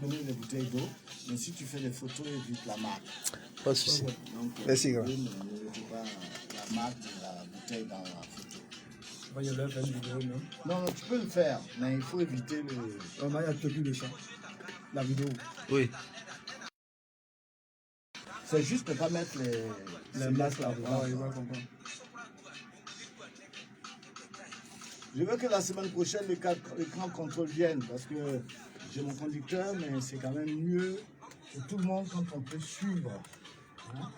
prenez les bouteilles d'eau, mais si tu fais des photos, évite la marque. Pas de souci. Donc, Merci, grand. ne mettez pas la marque de la bouteille dans la photo. Il y a une vidéo, non? Non, tu peux le faire, mais il faut éviter le... Il y a tout de ça. La vidéo. Oui. C'est juste de ne pas mettre les masques là. Il va comprendre. Je veux que la semaine prochaine, les grands contrôles viennent parce que j'ai mon conducteur, mais c'est quand même mieux pour tout le monde quand on peut suivre. Hein?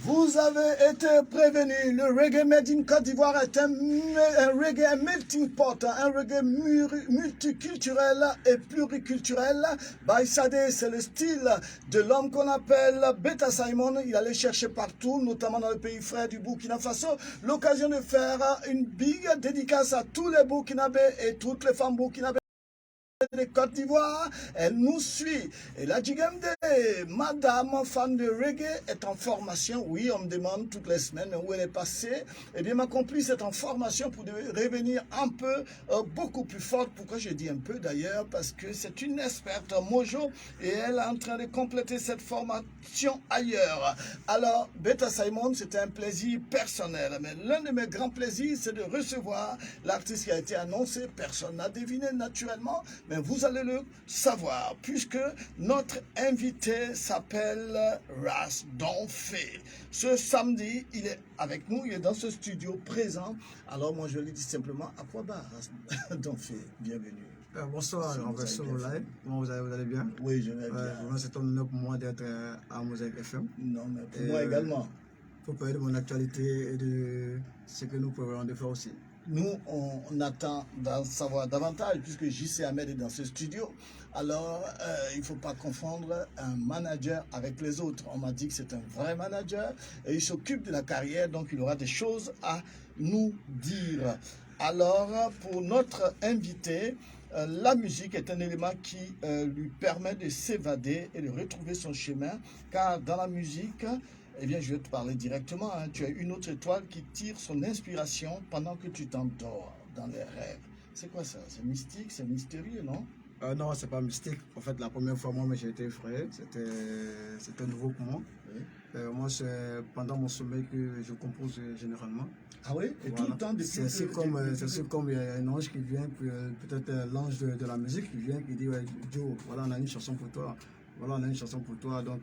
Vous avez été prévenus, le reggae made in Côte d'Ivoire est un reggae melting pot, un reggae multiculturel et pluriculturel. Baïsadé, c'est le style de l'homme qu'on appelle Beta Simon. Il allait chercher partout, notamment dans le pays frère du Burkina Faso. L'occasion de faire une big dédicace à tous les Burkinabés et toutes les femmes burkinabées de Côte d'Ivoire, elle nous suit. Et la Djigamde, madame fan de reggae, est en formation. Oui, on me demande toutes les semaines où elle est passée. Eh bien, ma complice est en formation pour revenir un peu, beaucoup plus forte. Pourquoi je dis un peu d'ailleurs? Parce que c'est une experte Mojo et elle est en train de compléter cette formation ailleurs. Alors, Beta Simon, c'était un plaisir personnel. Mais l'un de mes grands plaisirs, c'est de recevoir l'artiste qui a été annoncé. Personne n'a deviné naturellement. Mais vous allez le savoir, puisque notre invité s'appelle Ras Donfé. Ce samedi, il est avec nous, il est dans ce studio présent. Alors moi, je lui dis simplement, à quoi bas, Ras Donfé? Bienvenue. Bonsoir, on va sur le live. Comment vous allez bien? Oui, je vais bien. Vraiment, c'est un honneur pour moi d'être à Mosaic FM. Non, mais pour moi également. Pour parler de mon actualité et de ce que nous pouvons faire aussi. Nous, on attend d'en savoir davantage puisque JC Ahmed est dans ce studio. Alors, il ne faut pas confondre un manager avec les autres. On m'a dit que c'est un vrai manager et il s'occupe de la carrière, donc il aura des choses à nous dire. Alors, pour notre invité, la musique est un élément qui lui permet de s'évader et de retrouver son chemin, car dans la musique, eh bien, je vais te parler directement. Hein. Tu as une autre étoile qui tire son inspiration pendant que tu t'endors dans les rêves. C'est quoi ça? C'est mystique, c'est mystérieux, non? Non, c'est pas mystique. En fait, la première fois, moi, j'ai été effrayé. C'était nouveau pour moi. Oui. Moi, c'est pendant mon sommeil que je compose généralement. Ah oui? Et voilà. Tout le temps c'est comme il y a un ange qui vient, peut-être l'ange de la musique qui vient, qui dit ouais, Joe, voilà, on a une chanson pour toi. Voilà, on a une chanson pour toi. Donc,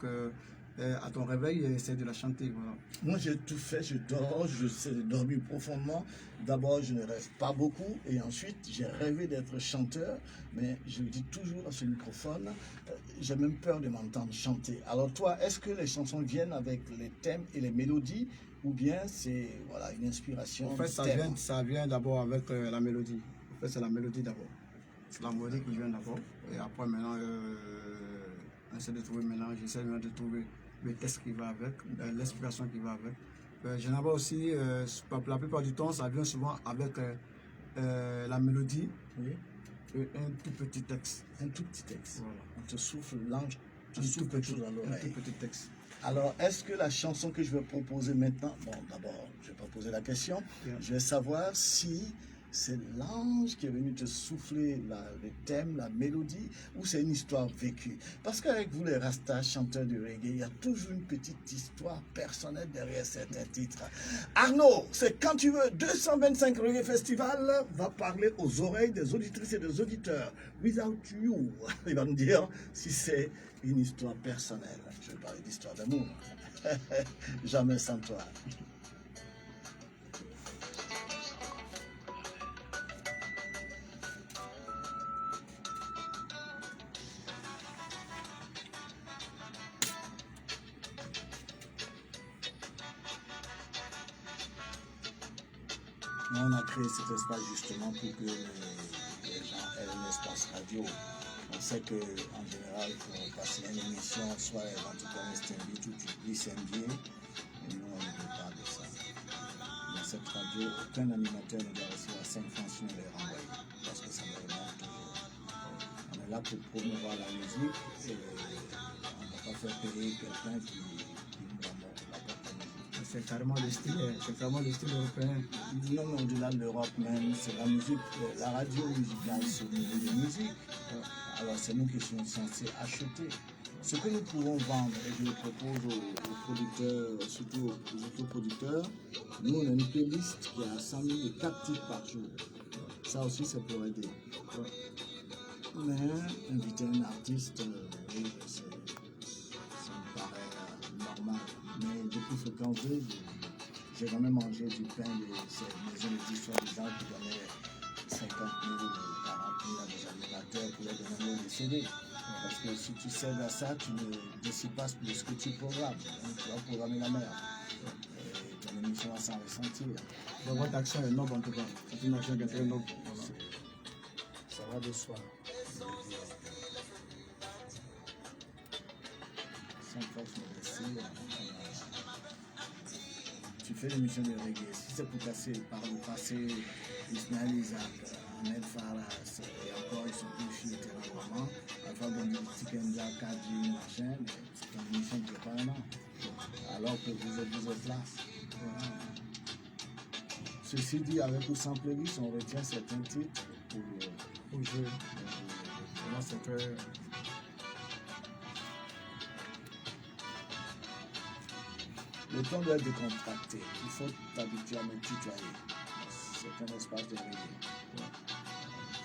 à ton réveil, essaie de la chanter. Voilà. Moi, j'ai tout fait, je dors, je sais dormir profondément. D'abord, je ne rêve pas beaucoup et ensuite, j'ai rêvé d'être chanteur, mais je le dis toujours à ce microphone, j'ai même peur de m'entendre chanter. Alors toi, est-ce que les chansons viennent avec les thèmes et les mélodies ou bien c'est voilà, une inspiration? En fait, ça vient d'abord avec la mélodie. En fait, c'est la mélodie d'abord. C'est la mélodie qui vient d'abord et après maintenant, j'essaie de trouver le texte qui va avec, l'inspiration qui va avec. Généralement aussi, la plupart du temps, ça vient souvent avec la mélodie oui. Et un tout petit texte. Un tout petit texte. Voilà. On te souffle l'ange, tu souffles quelque chose dans l'oreille. Un tout petit texte. Alors, est-ce que la chanson que je vais proposer maintenant, bon, d'abord, je vais pas poser la question, yeah. Je vais savoir si c'est l'ange qui est venu te souffler le thème, la mélodie, ou c'est une histoire vécue? Parce qu'avec vous, les Rastas, chanteurs de reggae, il y a toujours une petite histoire personnelle derrière certains titres. Arnaud, c'est quand tu veux, 225 Reggae Festival va parler aux oreilles des auditrices et des auditeurs. Without you, il va nous dire si c'est une histoire personnelle. Je vais parler d'histoire d'amour. Jamais sans toi. On a créé cet espace justement pour que les gens aient un espace radio. On sait qu'en général, pour passer une émission, soit les gens te connaissent Timbit ou tu dis Saint-Dié, et nous on ne veut pas de ça. cette radio, aucun animateur ne doit recevoir 5 francs si on les renvoie. Parce que ça me remonte toujours. On est là pour promouvoir la musique et on ne va pas faire payer quelqu'un qui nous rapporte la musique. C'est carrément le style européen. Non, mais au-delà de l'Europe même, c'est la musique, la radio musicale, c'est au niveau de musique. Alors c'est nous qui sommes censés acheter. Ce que nous pouvons vendre, et je le propose aux producteurs, surtout aux autoproducteurs, nous on a une playlist qui a 100 000 et 4 titres par jour. Ça aussi c'est pour aider. Mais inviter un artiste, oui, ça me paraît normal. Mais depuis Fréquence 2, j'ai jamais mangé du pain de ces maisons de disques des gens qui donnaient 50 000 ou 40 000 à des animateurs pour leur donner des CD. Parce que si tu cèdes à ça, tu ne décides pas de ce que tu programmes. Donc, tu vas programmer la merde. Et ton émission va s'en ressentir. Donc votre action est noble en tout cas. C'est une action qui est très noble. Ça va de soi. Sans force modestie, tu fais l'émission de reggae. Si c'est pour casser par le passé, Ismaël Isaac, Ahmed Faras, et encore ils sont tous chez Terrain, Alpha Bondi, Tikenza, Kadji, machin, mais c'est une émission qui n'est pas un an. Alors que vous êtes là. Ceci dit, avec ou sans playlist, on retient certains titres Pour jouer. Vraiment, c'est très... Le temps doit être décontracté. Il faut t'habituer à me tutoyer. C'est un espace de reggae.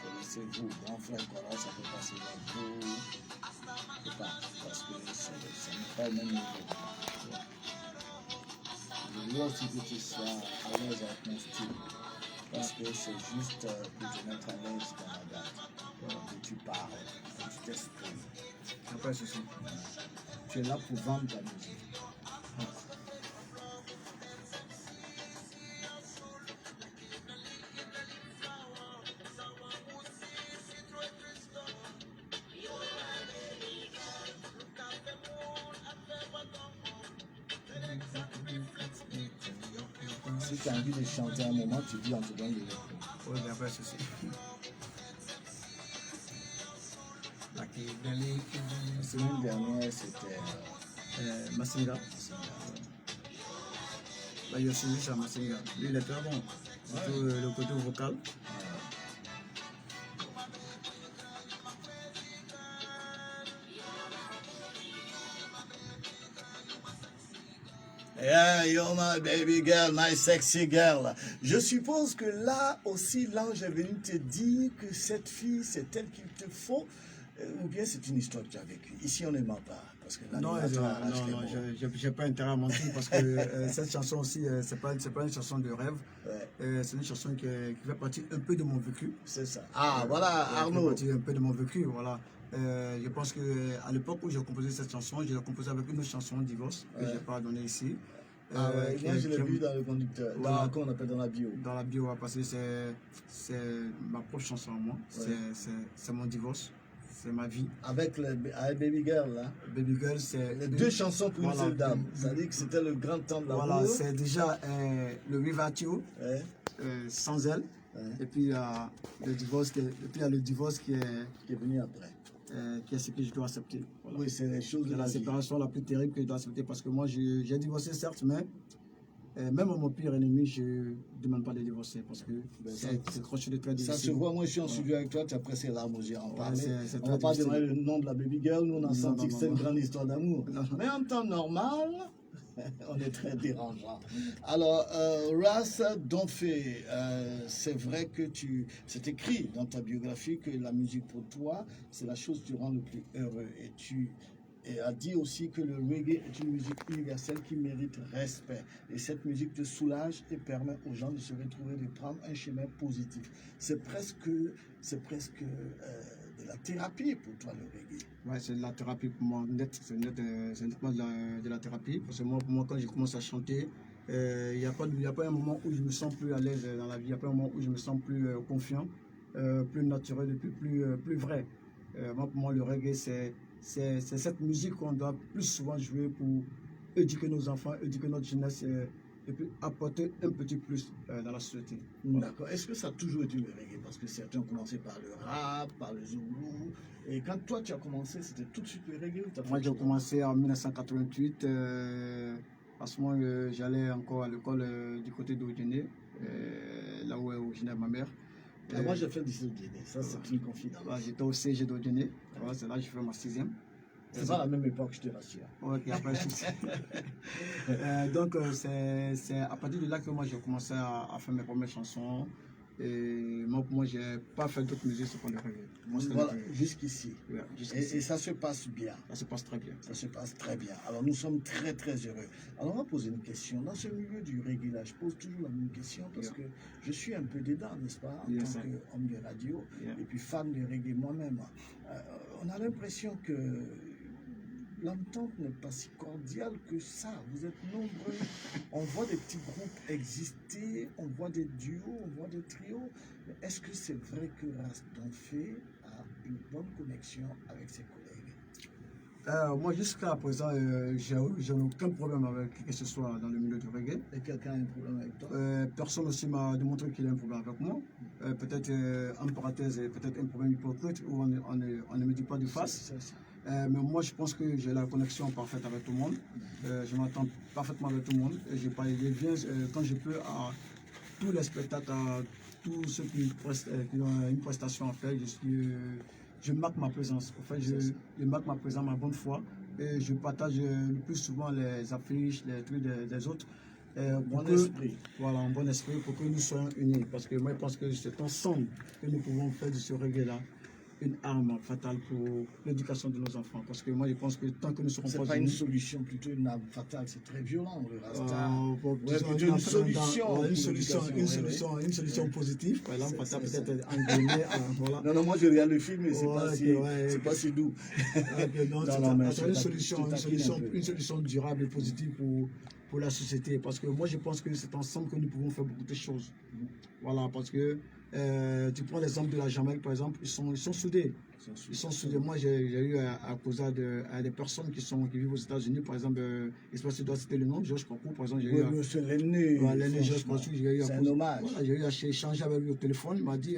Connaissez-vous, grand frère, voilà, ça peut passer dans vous. Je sais pas, parce que ça n'est pas le même niveau. Je veux aussi que tu sois à l'aise avec mon style. Parce que c'est juste pour te mettre à l'aise dans la date. Que tu parles, que tu t'exprimes. Après, c'est ça. Tu es là pour vendre ta musique. Si tu as envie de chanter un moment, tu dis on te donne le micro. Oui, mais après, c'est ça. La semaine dernière, c'était Massinga. Là, je suis juste à Massinga. Lui, il est très bon. Surtout le côté vocal. Yeah, you're my baby girl, my sexy girl. Je suppose que là aussi, l'ange est venu te dire que cette fille, c'est elle qu'il te faut, ou bien c'est une histoire que tu as vécue. Ici, on ne ment pas. Parce que Non, j'ai pas intérêt à mentir parce que cette chanson aussi, c'est pas une chanson de rêve. Ouais. C'est une chanson qui fait partie un peu de mon vécu. C'est ça. Ah, voilà, Arnaud. Qui fait partie un peu de mon vécu, voilà. Je pense qu'à l'époque où j'ai composé cette chanson, je l'ai composée avec une autre chanson, Divorce, que je n'ai pas donnée ici. Ah ouais, moi je l'ai vu dans le conducteur, voilà, qu'on appelle dans la bio. Dans la bio, parce que c'est ma propre chanson à moi, ouais. C'est mon divorce, c'est ma vie. Avec Baby Girl là. Baby Girl, c'est... Les deux chansons pour une seule dame, ça dit que c'était le grand temps de l'amour. Voilà, c'est déjà le Vivatio, ouais. Sans elle, ouais. Et puis le divorce, et puis il y a le divorce qui est venu après. Qui est ce que je dois accepter. Voilà. Oui, c'est les choses de la séparation la plus terrible que je dois accepter parce que moi j'ai divorcé certes, mais même à mon pire ennemi, je ne demande pas de divorcer parce que c'est trop de très difficile. Ça se voit, moi je suis en studio avec toi, tu as pressé les larmes aux yeux en parler. On ne va pas demander le nom de la baby girl, nous on a senti que c'était une grande histoire d'amour. Mais en temps normal, on est très dérangeant. Alors, Ras Donfé, c'est vrai que c'est écrit dans ta biographie que la musique pour toi, c'est la chose qui te rend le plus heureux. Et tu as dit aussi que le reggae est une musique universelle qui mérite respect. Et cette musique te soulage et permet aux gens de se retrouver, de prendre un chemin positif. C'est presque de la thérapie pour toi, le reggae. Ouais, c'est de la thérapie pour moi, c'est nettement de la thérapie. Parce que moi, quand j'ai commencé à chanter, il n'y a pas un moment où je me sens plus à l'aise dans la vie, il n'y a pas un moment où je me sens plus confiant, plus naturel, plus vrai. Pour moi, le reggae, c'est cette musique qu'on doit plus souvent jouer pour éduquer nos enfants, éduquer notre jeunesse et puis apporter un petit plus dans la société. D'accord. Est-ce que ça a toujours été le reggae? Parce que certains ont commencé par le rap, par le zoulou. Et quand toi tu as commencé, c'était tout de suite le reggae ou t'as fait Moi, j'ai autre chose? commencé en 1988. À ce moment, j'allais encore à l'école du côté d'Odjené, là où est originaire ma mère. Ah, moi j'ai fait du Djéné, ça c'est une confidence. J'étais au CG d'Odjené. C'est là que j'ai fait ma 6e. C'est pas la même époque, je te rassure. Ok, après, donc, c'est à partir de là que moi j'ai commencé à faire mes premières chansons. Et moi j'ai pas fait d'autres musiques, c'est pour le reggae. Moi, c'était Voilà, le reggae. jusqu'ici. Ouais, jusqu'ici. Et ça se passe bien. Ça se passe très bien. Ça se passe très bien. Alors nous sommes très très heureux. Alors on va poser une question. Dans ce milieu du reggae là, je pose toujours la même question parce que je suis un peu dedans, n'est-ce pas, en tant qu'homme de radio et puis fan de reggae moi-même. On a l'impression que l'entente n'est pas si cordiale que ça. Vous êtes nombreux. On voit des petits groupes exister, on voit des duos, on voit des trios. Mais est-ce que c'est vrai que Raston fait a une bonne connexion avec ses collègues? Moi, jusqu'à présent, j'ai aucun problème avec qui que ce soit dans le milieu du reggae. Et quelqu'un a un problème avec toi? Personne aussi m'a démontré qu'il a un problème avec moi. Peut-être en parenthèse, peut-être un problème hypocrite où on ne me dit pas de face. Mais moi, je pense que j'ai la connexion parfaite avec tout le monde. Je m'entends parfaitement avec tout le monde. Et je viens quand je peux à tous les spectacles, à tous ceux qui ont une prestation à faire. Je marque ma présence. En fait, je marque ma présence, ma bonne foi. Et je partage le plus souvent les affiches, les trucs des autres. Bon esprit. Voilà, un bon esprit pour que nous soyons unis. Parce que moi, je pense que c'est ensemble que nous pouvons faire de ce reggae-là une arme fatale pour l'éducation de nos enfants. Parce que moi, je pense que tant que nous serons pas pas une unis... solution, plutôt une arme fatale, c'est très violent, le Rasta. Plutôt une solution. Une solution positive. L'arme fatale peut-être engrenée. Voilà. Non, moi je regarde le film et c'est pas si doux. Une solution durable et positive pour la société. Parce que moi, je pense que c'est ensemble que nous pouvons faire beaucoup de choses. Voilà, parce que tu prends l'exemple de la Jamaïque, par exemple, ils sont soudés. Ils sont soudés. Moi, j'ai eu à causer à des personnes qui vivent aux États-Unis, par exemple, je sais pas si tu dois citer le nom, Georges Kokou, par exemple. C'est l'aîné. Georges Kokou, c'est un hommage. Voilà, j'ai eu à échanger avec lui au téléphone. Il m'a dit,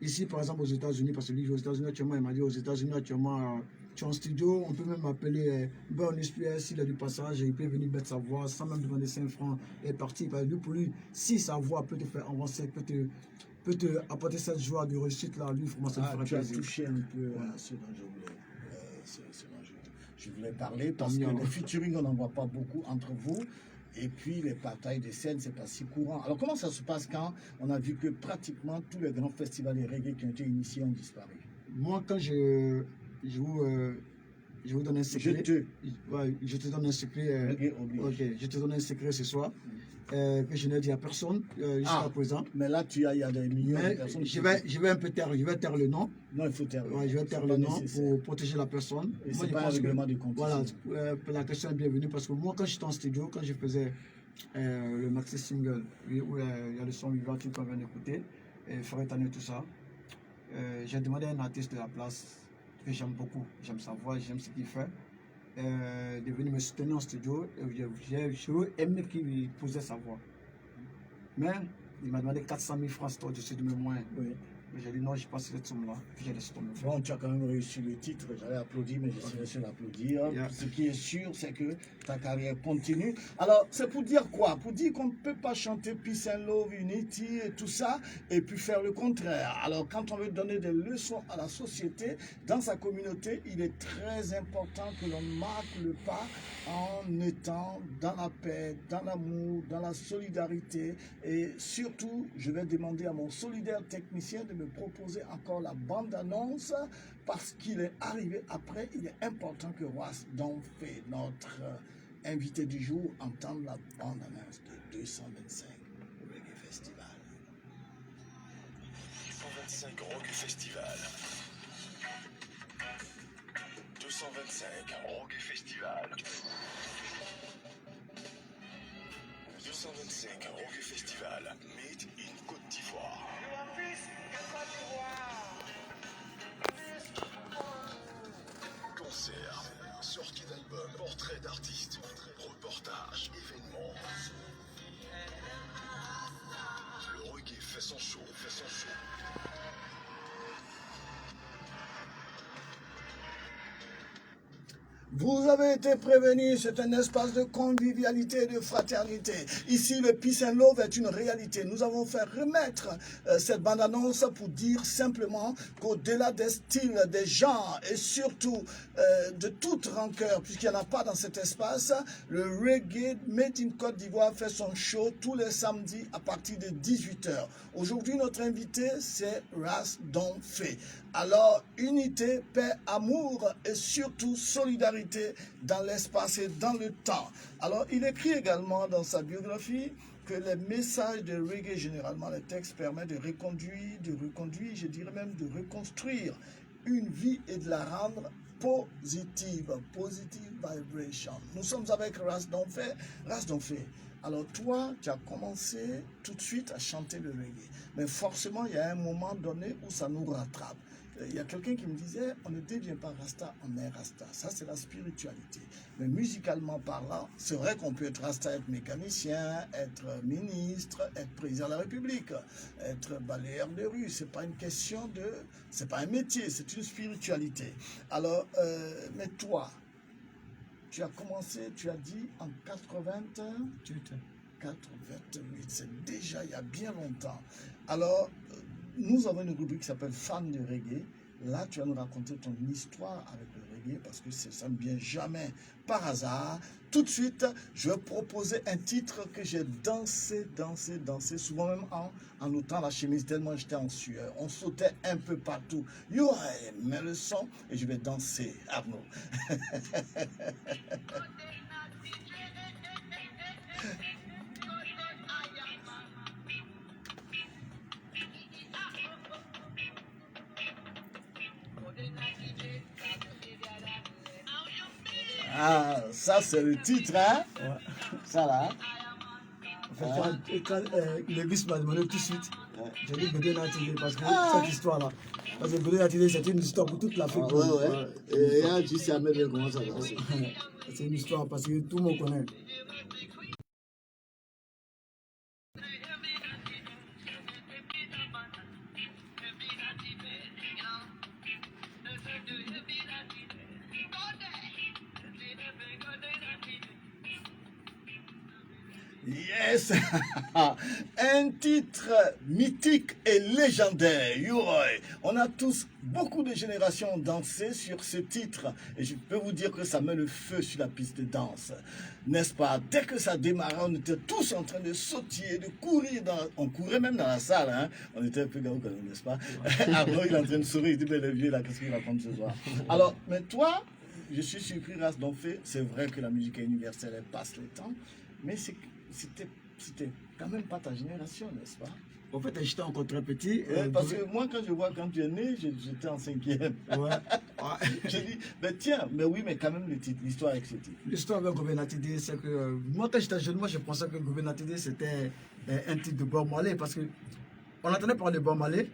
ici, par exemple, aux États-Unis, parce que lui, aux États-Unis actuellement, il m'a dit, aux États-Unis actuellement, tu es en studio, on peut même m'appeler Burn SPS, s'il a du passage, il peut venir mettre sa voix sans même demander 5 francs et partir. Pour lui, si sa voix peut te faire avancer, peut te apporter cette joie de réussite là, lui, vraiment, ça me ferait plaisir. Tu as touché un peu à ce dont je voulais parler, parce que les featuring, on n'en voit pas beaucoup entre vous. Et puis les partages de scène, c'est pas si courant. Alors comment ça se passe quand on a vu que pratiquement tous les grands festivals de reggae qui ont été initiés ont disparu? Moi, quand je vous donne un secret. Je te donne un secret. Ok, je te donne un secret ce soir. Que je n'ai dit à personne jusqu'à présent. Mais là, il y a des millions de personnes. Je vais un peu taire le nom. Non, il faut taire. Je vais taire le nom pour protéger la personne. Et c'est pas un règlement de compte. Voilà, la question est bienvenue parce que moi, quand j'étais en studio, quand je faisais le maxi single, où il y a le son vivant qu'on vient d'écouter, Ferretane et tout ça, j'ai demandé à un artiste de la place que j'aime beaucoup, j'aime sa voix, j'aime ce qu'il fait, de venir me soutenir en studio. J'ai aimé qu'il posait sa voix. Mais il m'a demandé 400 000 francs au-dessus de mes moyens. Oui. J'ai dit non, je passe cette somme-là. Puis j'ai laissé tomber. Bon, tu as quand même réussi le titre. J'allais applaudir, mais je suis resté l'applaudir. Ce qui est sûr, c'est que ta carrière continue. Alors, c'est pour dire quoi? Pour dire qu'on ne peut pas chanter Peace and Love, Unity et tout ça, et puis faire le contraire. Alors, quand on veut donner des leçons à la société, dans sa communauté, il est très important que l'on marque le pas en étant dans la paix, dans l'amour, dans la solidarité. Et surtout, je vais demander à mon solidaire technicien de me proposer encore la bande-annonce parce qu'il est arrivé après. Il est important que Raston fait notre invité du jour entende la bande-annonce de 225 Reggae Festival. 225 Rock Festival. 225 Rock Festival. 225 Rock Festival, made in Côte d'Ivoire. Concerts, sorties d'albums, portraits d'artistes, reportages, événements. fait son show, fait son show. Vous avez été prévenus, c'est un espace de convivialité et de fraternité. Ici, le Peace and Love est une réalité. Nous avons fait remettre cette bande-annonce pour dire simplement qu'au-delà des styles, des genres et surtout de toute rancœur, puisqu'il n'y en a pas dans cet espace, le Reggae Made in Côte d'Ivoire fait son show tous les samedis à partir de 18 h. Aujourd'hui, notre invité, c'est Ras Don Fe. Alors, unité, paix, amour et surtout solidarité dans l'espace et dans le temps. Alors, il écrit également dans sa biographie que les messages de reggae, généralement les textes, permettent de reconduire, je dirais même de reconstruire une vie et de la rendre positive, positive vibration. Nous sommes avec Ras Don Fe. Ras Don Fe, alors toi, tu as commencé tout de suite à chanter le reggae. Mais forcément, il y a un moment donné où ça nous rattrape. Il y a quelqu'un qui me disait, on ne devient pas Rasta, on est Rasta. Ça, c'est la spiritualité. Mais musicalement parlant, c'est vrai qu'on peut être Rasta, être mécanicien, être ministre, être président de la République, être balayeur de rue. C'est pas une question de... C'est pas un métier, c'est une spiritualité. Alors, mais toi, tu as commencé, tu as dit, en 88, c'est déjà il y a bien longtemps. Alors, nous avons une rubrique qui s'appelle Fan de reggae. Là, tu vas nous raconter ton histoire avec le reggae parce que ça ne vient jamais par hasard. Tout de suite, je vais proposer un titre que j'ai dansé, souvent même en ôtant la chemise tellement j'étais en sueur. On sautait un peu partout. Yo, mets le son et je vais danser, Arnaud. Ah, ça c'est le titre, hein? Ouais. Ça là. En fait, quand le bis m'a demandé tout de suite, j'ai dit Bédé Natidé parce que cette histoire-là. Parce que Bédé Natidé, c'est une histoire pour toute l'Afrique. Et là, tu sais, mais comment ça va? C'est une histoire parce que tout le monde connaît. Yes! Un titre mythique et légendaire, Youroy. On a tous, beaucoup de générations dansé sur ce titre. Et je peux vous dire que ça met le feu sur la piste de danse. N'est-ce pas? Dès que ça démarrait, on était tous en train de sautiller, de courir. On courait même dans la salle. Hein? On était un peu gars, n'est-ce pas? Arnaud, il est en train de sourire. Il dit, mais le vieux, là, qu'est-ce qu'il raconte ce soir? Alors, mais toi, je suis surpris, Ras Don Fe. C'est vrai que la musique est universelle, elle passe le temps. Mais c'était quand même pas ta génération, n'est-ce pas? En fait, j'étais encore très petit. Parce que moi, quand je vois quand tu es né, j'étais en 5e. Ouais. J'ai dit, mais tiens, mais oui, mais quand même l'histoire avec ce titre. L'histoire avec Gobé Natidé, c'est que moi, quand j'étais jeune, moi, je pensais que Gobé Natidé, c'était un titre de Bob Marley parce que on entendait parler de Bob Marley,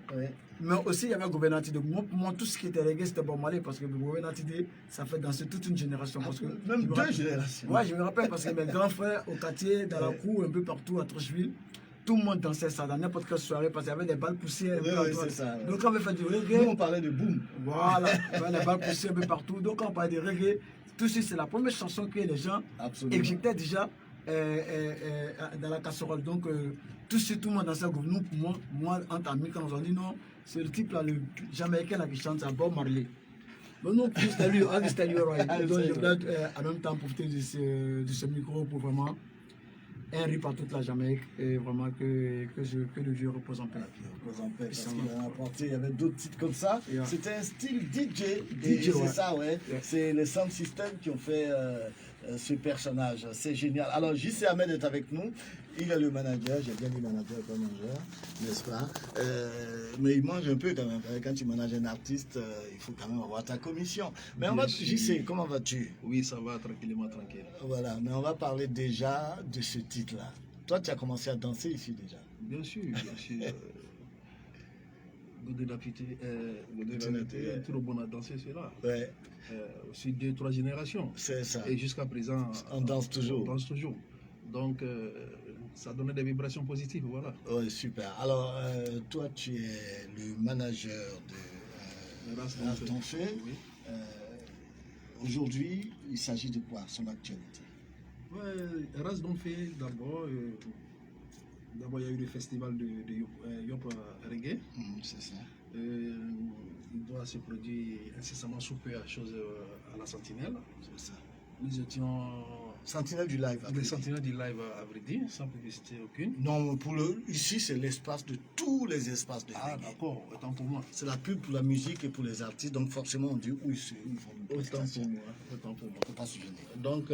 mais aussi il y avait Gobé Natidé. Moi, tout ce qui était reggae, c'était Bob Marley parce que Gobé Natidé, ça fait danser toute une génération. Parce que, même deux générations. Ouais, je me rappelle parce que mes grands frères au quartier, dans la cour, un peu partout à Trocheville, tout le monde dansait ça dans n'importe quelle soirée parce qu'il y avait des balles poussées. C'est ça. Donc quand on avait fait du reggae, nous on parlait de boom. Voilà, il y avait des balles poussées un peu partout. Donc quand on parlait de reggae, tout de suite c'est la première chanson que les gens éjectaient déjà dans la casserole. Donc tout de suite tout le monde dansait. Nous, moi entre amis, quand on a dit non, c'est le type là, le Jamaïcain là, qui chante, c'est Bob Marley. Donc nous, c'était lui, donc je voulais en même temps profiter de ce micro pour vraiment un rip à toute la Jamaïque et vraiment que le Dieu repose en paix. Repose en paix, parce qu'il en a apporté, il y avait d'autres titres comme ça. C'était un style DJ, DJ, c'est ça, ouais. C'est les sound systems qui ont fait ce personnage, c'est génial. Alors JC Ahmed est avec nous, il est le manager, j'ai bien dit manager comme manager, n'est-ce pas? Mais il mange un peu quand même, quand tu manages un artiste, il faut quand même avoir ta commission. Mais on va, JC, comment vas-tu? Oui, ça va, tranquillement, tranquille. Voilà, mais on va parler déjà de ce titre-là. Toi, tu as commencé à danser ici déjà? Bien sûr, bien sûr. Godé Napité, tout le monde a dansé, c'est là. Ouais. Aussi 2-3 générations. C'est ça. Et jusqu'à présent, on danse toujours. On danse toujours. Donc, ça donnait des vibrations positives, voilà. Oui, super. Alors, toi, tu es le manager de Ras Ras Don Fe. Donfe. Oui. Aujourd'hui, il s'agit de quoi, son actualité? Ouais, Ras Don Fe, d'abord, il y a eu le festival de Yop Reggae. C'est ça. Il doit se produire incessamment sous peu à chose à la Sentinelle. C'est ça. Nous étions Sentinelle du live. les sentinelles du live à Vridi, sans publicité aucune. Non, ici, c'est l'espace de tous les espaces de Ah, reggae. d'accord, autant pour moi. C'est la pub pour la musique et pour les artistes, donc forcément, on dit où ils font une Autant prestation. pour moi. Autant pour moi. Faut pas se gêner. Donc,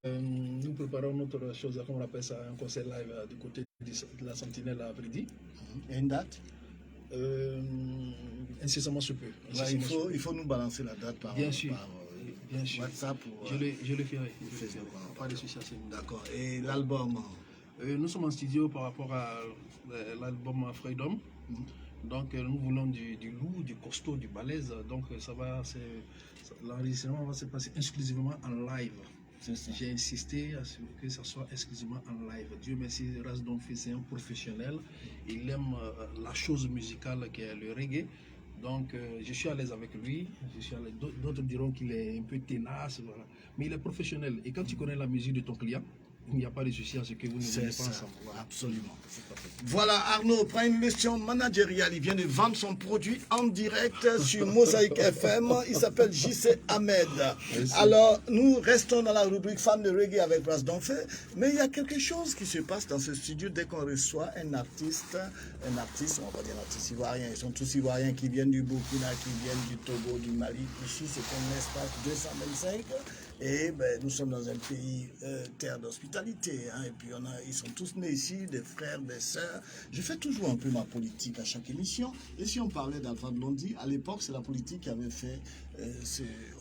nous préparons notre chose, comme on appelle ça, un concert live du côté de la Sentinelle à Vridi. Et une date? Incessamment sous peu. Ouais, Incessamment sous peu. il faut nous balancer la date par, Bien sûr. par, Bien sûr. WhatsApp. Ou, Je le ferai. Facebook. Pas de souci à ce niveau. D'accord. Et l'album? Nous sommes en studio par rapport à l'album Freedom. Donc nous voulons du lourd, du costaud, du balèze. Donc l'enregistrement va se passer exclusivement en live. J'ai insisté à ce que ça soit exclusivement en live. Dieu merci, Ras Don Fe, c'est un professionnel. Il aime la chose musicale qui est le reggae. Donc je suis à l'aise avec lui. D'autres diront qu'il est un peu tenace, voilà. Mais il est professionnel. Et quand tu connais la musique de ton client, il n'y a pas de souci à ce que vous ne venez pas ensemble. Voilà. Absolument. Voilà, Arnaud prend une leçon managériale. Il vient de vendre son produit en direct sur Mosaïque FM. Il s'appelle JC Ahmed. Merci. Alors, nous restons dans la rubrique fan de reggae avec Ras Don Fe. Mais il y a quelque chose qui se passe dans ce studio dès qu'on reçoit un artiste, on va pas dire un artiste ivoirien, ils sont tous ivoiriens qui viennent du Burkina, qui viennent du Togo, du Mali. Ici, c'est un espace 225. Et ben, nous sommes dans un pays terre d'hospitalité. Hein, et puis ils sont tous nés ici, des frères, des sœurs. Je fais toujours un peu ma politique à chaque émission. Et si on parlait d'Alpha Blondy, à l'époque, c'est la politique qui avait fait,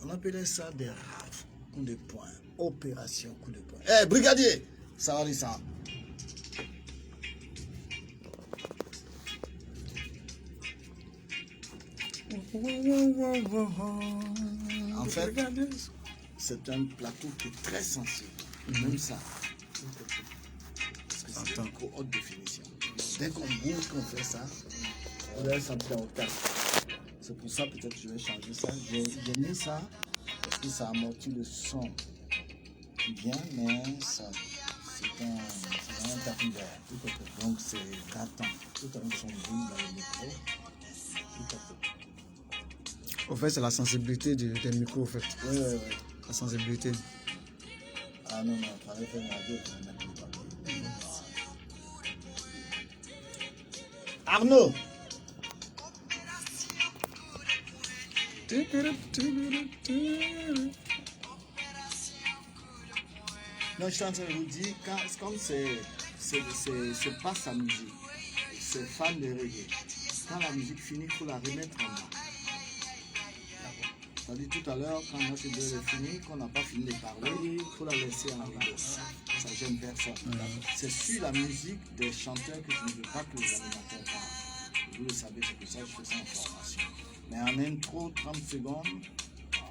on appelait ça des rafles, coups de poing, opération coup de poing. Eh, brigadier, ça va, ça. En fait, c'est un plateau qui est très sensible. Même ça. Parce que c'est une trop haute définition. Dès qu'on bouge, qu'on fait ça, on laisse un peu en tête. C'est pour ça peut-être que je vais changer ça. J'ai mis ça parce que ça amortit le son qui vient, mais ça, c'est un tapis vert. Donc c'est grattant. Tout un son bruit dans le micro. Tout à fait. Au fait, c'est la sensibilité des micros, au fait. Oui. La sensibilité. Ah non, il fallait faire une radio pour mettre le papier. Arnaud! Non, je suis en train de vous dire, comme c'est pas sa musique, c'est fan de reggae. Quand la musique finit, il faut la remettre en bas. C'est-à-dire tout à l'heure, quand moi c'est fini, qu'on n'a pas fini de parler, il faut la laisser en rideau. Ça gêne personne. C'est sur la musique des chanteurs que je ne veux pas que les animateurs parlent. Vous le savez, c'est pour ça que je fais ça en formation. Mais en intro, 30 secondes,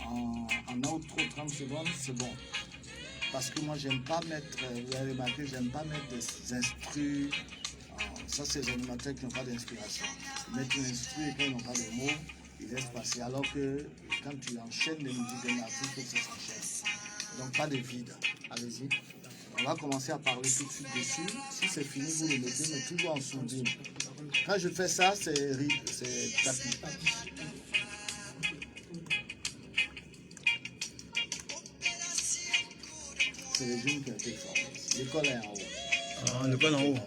en outro, 30 secondes, c'est bon. Parce que moi, j'aime pas mettre, vous avez remarqué, j'aime pas mettre des instrus. Ça, c'est les animateurs qui n'ont pas d'inspiration. Ils mettent une instru et quand ils n'ont pas de mots, ils laissent passer. Alors que quand tu enchaînes les musiques d'un artiste, il faut que ça s'enchaîne. Donc, pas de vide. Allez-y. On va commencer à parler tout de suite dessus. Si c'est fini, vous le mettez, mais toujours en sourdine. Quand je fais ça, c'est tapis. C'est le jeune qui a été formé. L'école est en haut. Ah, l'école en haut. La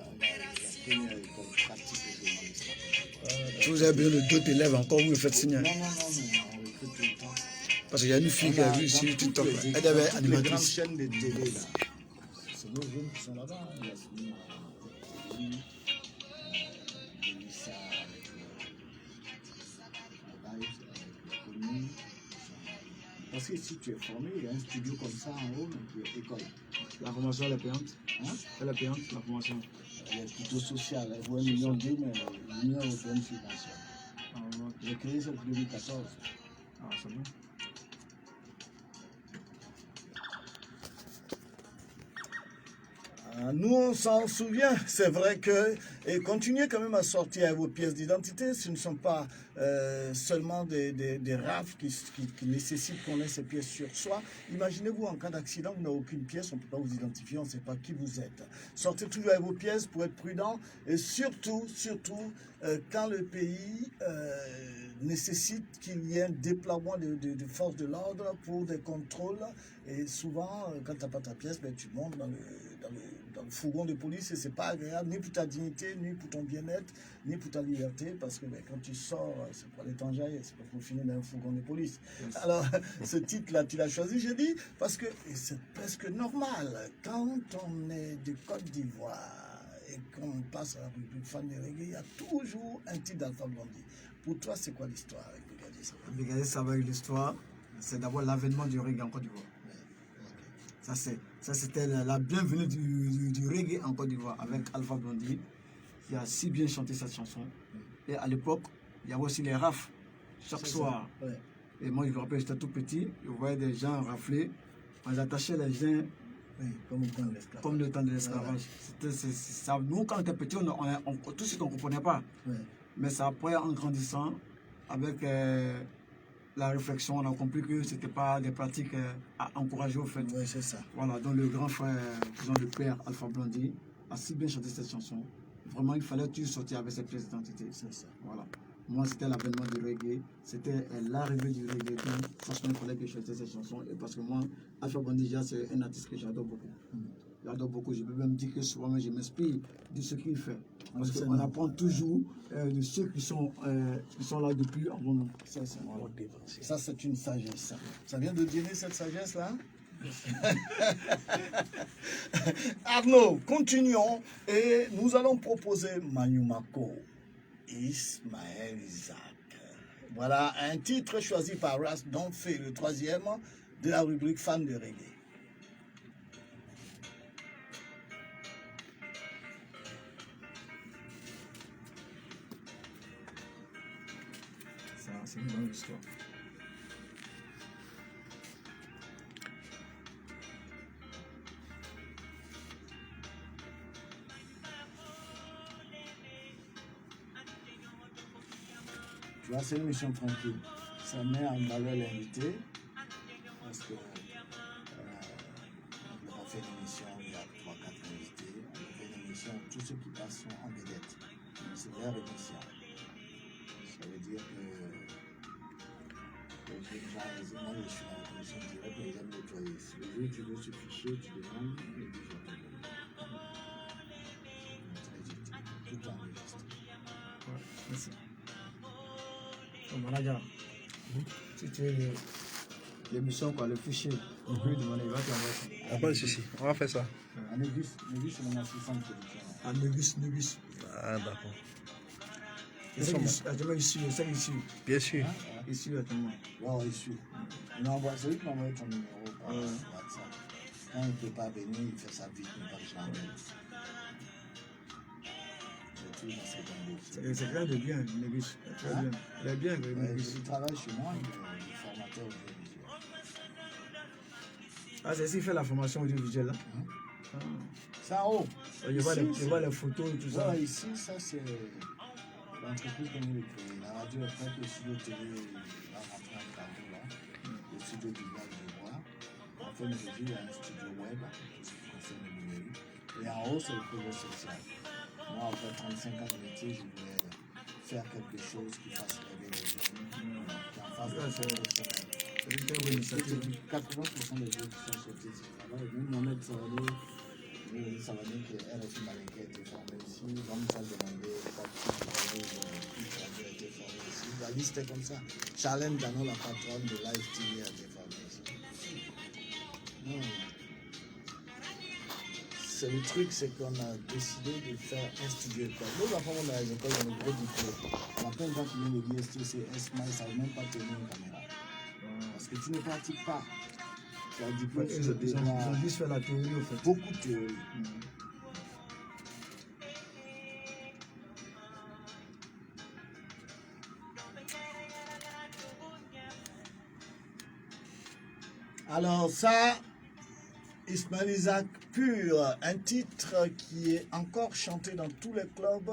première école pratique de journalisme. Si vous avez besoin de d'autres élèves encore, vous me faites signe. Non, on recrute tout le temps. Parce qu'il y a une fille qui a vu ici TikTok. Elle devait être les grandes animatrice. chaînes de télé là. C'est nos jeunes qui sont là-bas. Il y a Yasmine, Mélissa, avec le live, avec le connu. Parce que si tu es formé, il y a un studio comme ça en haut, mais qui est école. La formation, elle est payante. Hein? Elle est payante, la formation. Elle est plutôt sociale. Elle vaut 1,2 million, mais l'Union européenne subventionne. Ah, ouais. J'ai créé ça depuis 2014. Ah, c'est bien. Nous, on s'en souvient, c'est vrai que, et continuez quand même à sortir vos pièces d'identité, ce ne sont pas seulement des RAF qui nécessitent qu'on ait ces pièces sur soi. Imaginez-vous en cas d'accident, vous n'avez aucune pièce, on ne peut pas vous identifier, on ne sait pas qui vous êtes. Sortez toujours avec vos pièces pour être prudent, et surtout, quand le pays nécessite qu'il y ait un déploiement de forces de l'ordre pour des contrôles, et souvent, quand tu n'as pas ta pièce, ben, tu montes dans le fourgon de police et c'est pas agréable ni pour ta dignité, ni pour ton bien-être, ni pour ta liberté parce que ben, quand tu sors, c'est pour aller t'enjailler, c'est pas pour finir dans un fourgon de police. Yes. Alors, ce titre-là, tu l'as choisi, j'ai dit, parce que c'est presque normal. Quand on est de Côte d'Ivoire et qu'on passe à la rubrique fan de reggae, il y a toujours un titre d'Alpha Blondy. Pour toi, c'est quoi l'histoire avec Brigadier Savagne? Brigadier Savagne, l'histoire, c'est d'abord l'avènement du reggae en Côte d'Ivoire. Ça, c'était la bienvenue du reggae en Côte d'Ivoire avec Alpha Blondy qui a si bien chanté cette chanson. Et à l'époque, il y avait aussi les rafles chaque soir. Ouais. Et moi, je me rappelle, j'étais tout petit, je voyais des gens rafler, on attachait les gens comme le temps de l'esclavage. Ouais. Nous, quand on était petits, tout de suite, on ne comprenait pas. Ouais. Mais ça, après, en grandissant, avec la réflexion, on a compris que ce n'était pas des pratiques à encourager au fait. Oui, c'est ça. Voilà, donc le grand frère, disons le père Alpha Blondy, a si bien chanté cette chanson. Vraiment, il fallait toujours sortir avec cette pièce d'identité. C'est ça. Voilà. Moi, c'était l'avènement du reggae, c'était l'arrivée du reggae. Donc, franchement, il fallait que je chantais cette chanson. Et parce que moi, Alpha Blondy, c'est un artiste que j'adore beaucoup. J'adore beaucoup. Je peux même dire que souvent, je m'inspire de ce qu'il fait. Parce qu'on apprend toujours de ceux qui sont là depuis avant nous. Ça, c'est une sagesse. Ça vient de donner cette sagesse-là. Arnaud, continuons. Et nous allons proposer Manyumako, Ismaël Isaac. Voilà un titre choisi par Ras Donfé, le 3e de la rubrique fan de reggae. C'est une grande histoire. Tu vois, c'est une mission tranquille. Ça met en valeur l'invité parce que on n'a pas fait une émission où il y a 3-4 invités. On a fait une émission où tous ceux qui passent sont en vedette. C'est leur émission. Ça veut dire que moi, je suis dans la commission directe, mais j'aime nettoyer. Si le jour où tu veux ce fichier, tu demandes, et puis je te donne. Tout enregistré. Ouais, merci. Manager, si tu veux l'émission, le fichier, on peut demander, il va t'envoyer ça. Ah, pas de souci, on va faire ça. Négus, c'est mon assistant de production. Ah, Négus. Ah, d'accord. C'est ici. Bien sûr. Ici, attends-moi. Ouais, ici. C'est lui qui m'a envoyé ton numéro par WhatsApp. Quand il ne peut pas venir, il fait ça vite, mais pas que je l'emmène. C'est clair de bien, Négus. Il est bien, Négus. Il travaille chez moi, il est formateur audiovisuel. Ah, c'est ici qu'il fait la formation audiovisuelle, là? C'est en haut. Je vois les photos et tout ça. Ouais, ici, ça c'est l'entreprise qu'on a créée. La radio est prête, le studio télé va rentrer en travaux là. Le studio du village de Bois. En fait, il y a un studio web, tout ce qui concerne le numérique. Et en haut, c'est le projet social. Moi, après 35 ans de métier, je voulais faire quelque chose qui fasse rêver les jeunes, qui en fasse des professionnels. C'est une très bonne initiative. 80% des jeunes qui sont sortis de ce travail, même Mohamed Savani, qui est RFI Malais, qui a été formé ici, Jean-Michel Demandé, qui a été formé ici. La liste est comme ça. Charlène Dano, la patronne de Live TV, a été formée ici. Non. C'est le truc, c'est qu'on a décidé de faire un studio école. Nous, enfants, on a les écoles dans le gros diplôme. On a plein de gens qui viennent de l'ISTC, ESMA, ils ne savent même pas tenir une caméra. Parce que tu ne pratiques pas. Tu as un diplôme, ils ont juste fait la théorie, en fait. Beaucoup de théorie. Alors ça, Ismaël Isaac Pur, un titre qui est encore chanté dans tous les clubs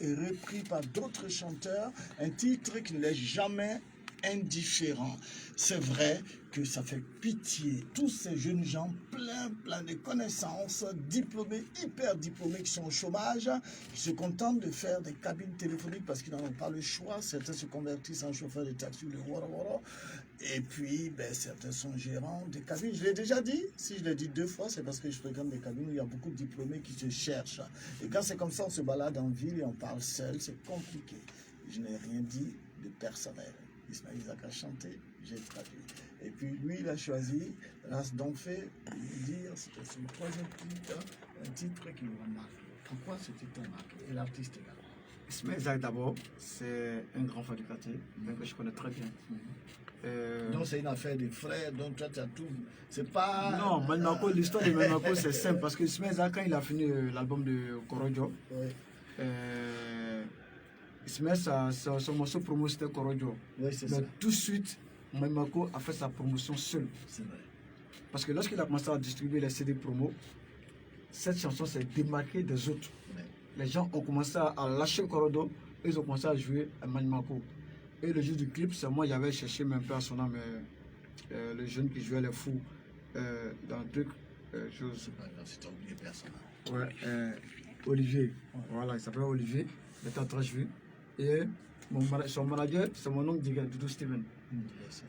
et repris par d'autres chanteurs, un titre qui ne laisse jamais indifférent. C'est vrai que ça fait pitié. Tous ces jeunes gens plein de connaissances, diplômés, hyper diplômés qui sont au chômage, qui se contentent de faire des cabines téléphoniques parce qu'ils n'en ont pas le choix. Certains se convertissent en chauffeurs de taxi ou de wara. Et puis, certains sont gérants des cabines. Je l'ai déjà dit. Si je l'ai dit 2 fois, c'est parce que je fréquente des cabines où il y a beaucoup de diplômés qui se cherchent. Et quand c'est comme ça, on se balade en ville et on parle seul, c'est compliqué. Je n'ai rien dit de personnel. Ismaël Isaac a chanté, j'ai traduit. Et puis lui, il a choisi Ras Donfé, dire c'était son 3e titre, un titre qui lui a marqué. Pourquoi ce titre a marqué? Et l'artiste également. Ismaël Isaac d'abord, c'est un grand frère du quartier, que je connais très bien. Donc c'est une affaire des frères, donc toi tu as tout. C'est pas. Non, Manmako, l'histoire de Manmako c'est simple parce que Ismaël Isaac, quand il a fini l'album de Korojo, Oui. Ismaël, son morceau promo c'était Korojo. Oui, c'est Mais ça. tout de suite, Manmako a fait sa promotion seul. C'est vrai. Parce que lorsqu'il a commencé à distribuer les CD promo, cette chanson s'est démarquée des autres. Oui. Les gens ont commencé à lâcher Korojo, ils ont commencé à jouer à Manmako. Et le jour du clip, c'est moi, j'avais cherché même peu à son âme le jeune qui jouait les fous dans le truc. C'est pas grave, si tu as oublié personne. Ouais, Olivier. Ouais. Voilà, il s'appelle Olivier. Il était en train de jouer. Et son manager, c'est mon oncle Doudou Steven.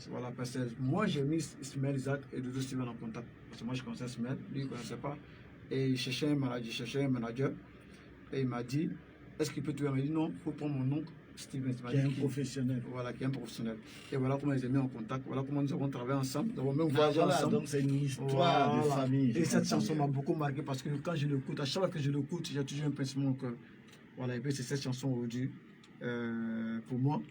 Voilà, parce que moi j'ai mis Ismaël Isaac et Doudou Steven en contact. Parce que moi je connaissais Ismaël, lui il ne connaissait pas. Et il cherchait un manager. Et il m'a dit, est-ce qu'il peut te dire? Il m'a dit non, il faut prendre mon oncle Steven. Qui est un professionnel. Voilà, qui est un professionnel. Et voilà comment ils ont mis en contact. Voilà comment nous avons travaillé ensemble. Nous avons même voyagé Voilà, ensemble. donc c'est une histoire de famille. Et cette chanson m'a beaucoup marqué parce que quand je l'écoute, à chaque fois que je l'écoute, j'ai toujours un pincement au cœur. Voilà, et puis c'est cette chanson aujourd'hui, pour moi,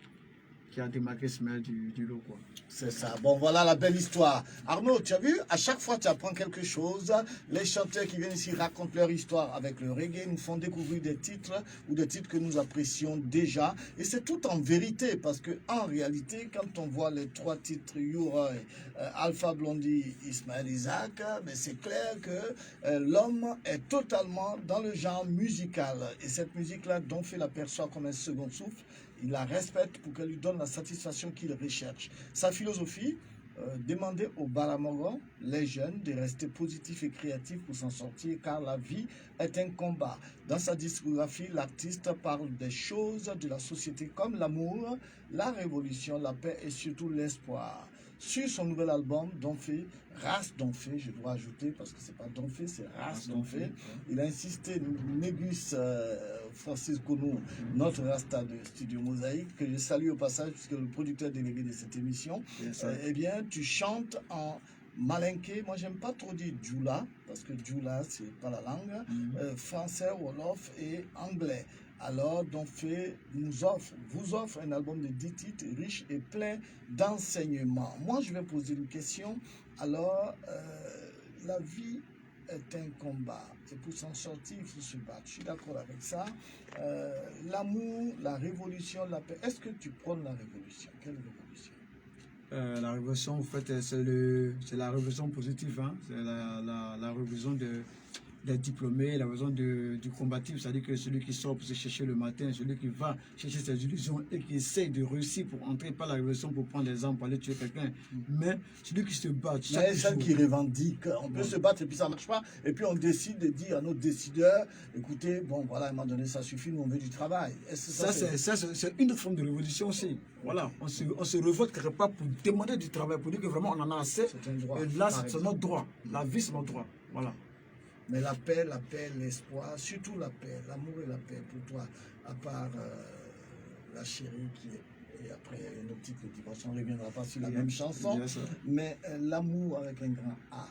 qui a démarqué Ismaël du lot, quoi. C'est ça. Bon, voilà la belle histoire. Arnaud, tu as vu, à chaque fois tu apprends quelque chose. Les chanteurs qui viennent ici racontent leur histoire avec le reggae, nous font découvrir des titres ou des titres que nous apprécions déjà. Et c'est tout en vérité parce que en réalité, quand on voit les 3 titres, Yura, Alpha Blondy, Ismaël Isaac, c'est clair que l'homme est totalement dans le genre musical. Et cette musique-là, Donfé l'aperçoit comme un second souffle. Il la respecte pour qu'elle lui donne la satisfaction qu'il recherche. Sa philosophie, demander aux Baramogo, les jeunes, de rester positifs et créatifs pour s'en sortir, car la vie est un combat. Dans sa discographie, l'artiste parle des choses de la société comme l'amour, la révolution, la paix et surtout l'espoir. Sur son nouvel album, Donfé, Ras Donfé, je dois ajouter, parce que c'est pas Donfé, c'est Ras Donfé. Il a insisté, Négus Francis Konou, notre Rasta de Studio Mosaïque, que je salue au passage, puisque le producteur délégué de cette émission, eh bien, tu chantes en malinké. Moi, j'aime pas trop dire Djoula, parce que Djoula, c'est pas la langue. Français, Wolof et anglais. Alors, Donfé vous offre un album de 10 titres riche et plein d'enseignements. Moi, je vais poser une question. Alors, la vie est un combat. Et pour s'en sortir, il faut se battre. Je suis d'accord avec ça. L'amour, la révolution, la paix. Est-ce que tu prônes la révolution? Quelle révolution? La révolution, en fait, c'est la révolution positive. Hein? C'est la révolution des diplômés, la raison du combatif, c'est-à-dire que celui qui sort pour se chercher le matin, celui qui va chercher ses illusions et qui essaye de réussir pour entrer par la révolution pour prendre les armes, pour aller tuer quelqu'un. Mais celui qui se bat chaque jour. Celle qui revendique, on peut se battre et puis ça ne marche pas. Et puis on décide de dire à nos décideurs, écoutez, bon voilà, à un moment donné, ça suffit, nous on veut du travail. C'est une autre forme de révolution aussi. Voilà, on se révolte quelque part pour demander du travail, pour dire que vraiment on en a assez. C'est un droit. Et là, c'est notre droit. La vie, c'est notre droit. Voilà. Mais la paix, l'espoir, surtout la paix, l'amour et la paix pour toi, à part la chérie qui est, et après une autre titre de divorce, on ne reviendra pas sur la même chanson, mais l'amour avec un grand A,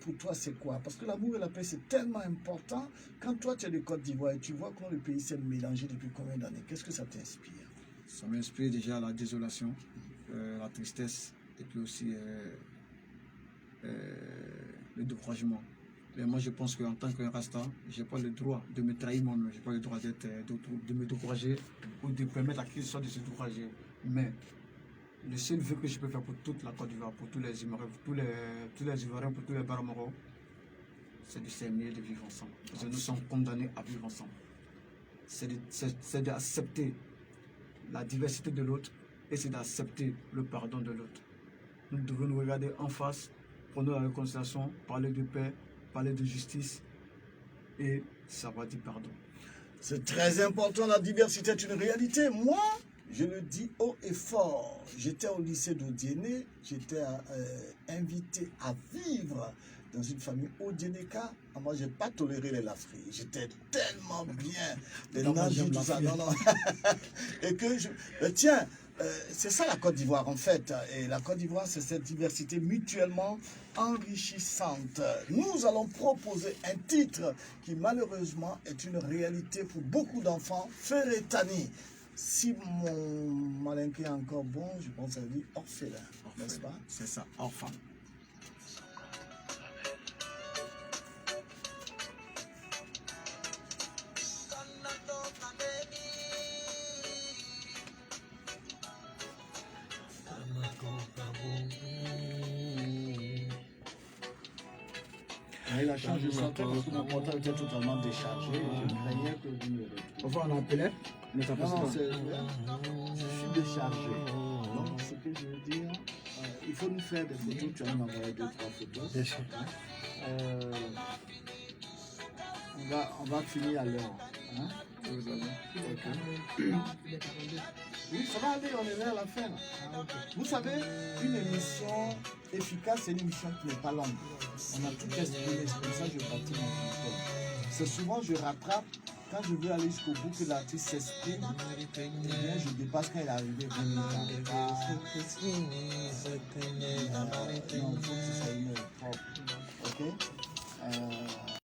pour toi c'est quoi? Parce que l'amour et la paix c'est tellement important. Quand toi tu es de Côte d'Ivoire et tu vois comment le pays s'est mélangé depuis combien d'années, qu'est-ce que ça t'inspire? Ça m'inspire déjà la désolation, la tristesse et puis aussi le découragement. Et moi, je pense qu'en tant qu'un Rasta, je n'ai pas le droit de me trahir moi-même. Je n'ai pas le droit de me décourager ou de permettre à qui que ce soit de se décourager. Mais Le seul vœu que je peux faire pour toute la Côte d'Ivoire, pour tous les Ivoiriens, pour tous les Ivoiriens, pour tous les Baramoro, c'est de s'aimer, de vivre ensemble. Parce que nous sommes condamnés à vivre ensemble. C'est d'accepter la diversité de l'autre et c'est d'accepter le pardon de l'autre. Nous devons nous regarder en face, prendre la réconciliation, parler de paix, parler de justice et savoir dire pardon. C'est très important, la diversité est une réalité. Moi, je le dis haut et fort. J'étais au lycée d'Odiéné, j'étais invité à vivre dans une famille Odiénéka. Moi, je n'ai pas toléré les lafris. J'étais tellement bien. Les nazis, tout ça. Non, non. Et que tiens, c'est ça la Côte d'Ivoire en fait. Et la Côte d'Ivoire, c'est cette diversité mutuellement enrichissante. Nous allons proposer un titre qui malheureusement est une réalité pour beaucoup d'enfants, Ferretani. Si mon malinqué est encore bon, je pense à lui orphelin, n'est-ce pas? C'est ça, orphan. Il a changé son temps parce que mon portable était totalement déchargé. Je craignais que vous me le retrouviez. Enfin, on appelait, mais ça passe Non, pas. je suis déchargé. Donc, ce que je veux dire, il faut nous faire des photos. Tu vas m'envoyer 2-3 photos. Bien sûr. On va finir à l'heure. Hein? Oui, ça va aller, on est vers la fin. Vous savez, une émission efficace, c'est une émission qui n'est pas longue. On a tout exprimé, c'est comme ça que je bâtis mon contrôle. C'est souvent, je rattrape, quand je veux aller jusqu'au bout que l'artiste s'exprime, eh bien, je dépasse quand il est arrivé 20 minutes en retard. Non, il faut que ce soit une heure propre. Ok?